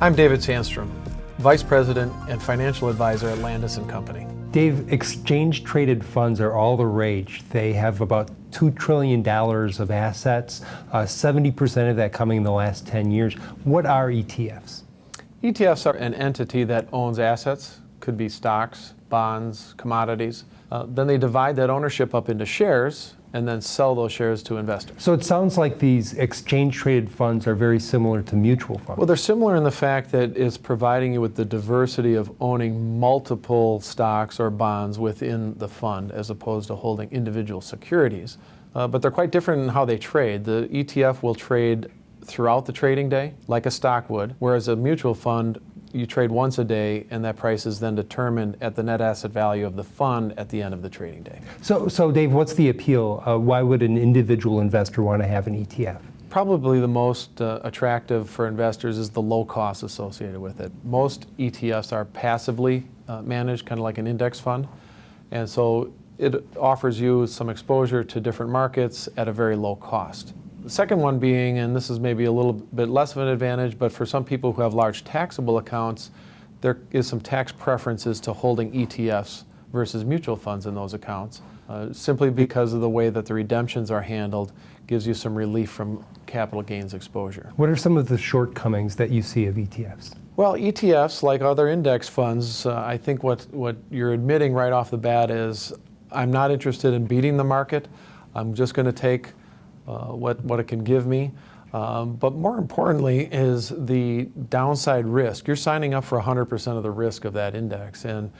I'm David Sandstrom, Vice President and Financial Advisor at Landaas Company. Dave, exchange-traded funds are all the rage. They have about $2 trillion of assets, 70% of that coming in the last 10 years. What are ETFs? ETFs are an entity that owns assets, could be stocks, bonds, commodities. Then they divide that ownership up into shares and then sell those shares to investors. So it sounds like these exchange-traded funds are very similar to mutual funds. Well, they're similar in the fact that it's providing you with the diversity of owning multiple stocks or bonds within the fund as opposed to holding individual securities. But they're quite different in how they trade. The ETF will trade throughout the trading day, like a stock would, whereas a mutual fund, you trade once a day, and that price is then determined at the net asset value of the fund at the end of the trading day. So Dave, what's the appeal? Why would an individual investor want to have an ETF? Probably the most attractive for investors is the low cost associated with it. Most ETFs are passively managed, kind of like an index fund, and so it offers you some exposure to different markets at a very low cost. The second one being, and this is maybe a little bit less of an advantage, but for some people who have large taxable accounts, there is some tax preferences to holding ETFs versus mutual funds in those accounts, simply because of the way that the redemptions are handled gives you some relief from capital gains exposure. What are some of the shortcomings that you see of ETFs? Well, ETFs, like other index funds, I think what you're admitting right off the bat is, I'm not interested in beating the market. I'm just going to take what it can give me. But more importantly is the downside risk. You're signing up for 100% of the risk of that index. And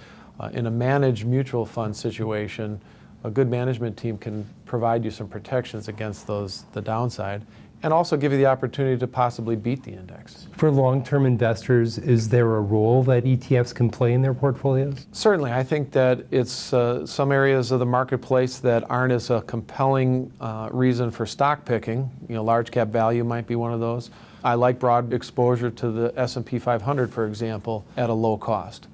in a managed mutual fund situation, a good management team can provide you some protections against the downside, and also give you the opportunity to possibly beat the index. For long-term investors, is there a role that ETFs can play in their portfolios? Certainly. I think that it's some areas of the marketplace that aren't as a compelling reason for stock picking. You know, large cap value might be one of those. I like broad exposure to the S&P 500, for example, at a low cost.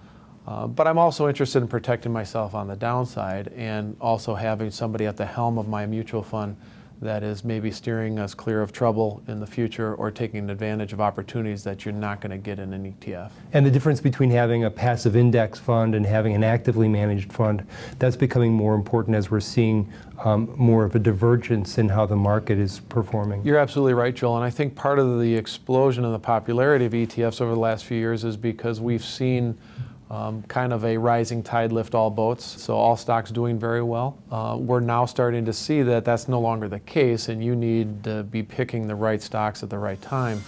But I'm also interested in protecting myself on the downside and also having somebody at the helm of my mutual fund that is maybe steering us clear of trouble in the future or taking advantage of opportunities that you're not going to get in an ETF. And the difference between having a passive index fund and having an actively managed fund, that's becoming more important as we're seeing more of a divergence in how the market is performing. You're absolutely right, Joel, and I think part of the explosion in the popularity of ETFs over the last few years is because we've seen kind of a rising tide lift all boats, so all stocks doing very well. We're now starting to see that that's no longer the case, and you need to be picking the right stocks at the right time.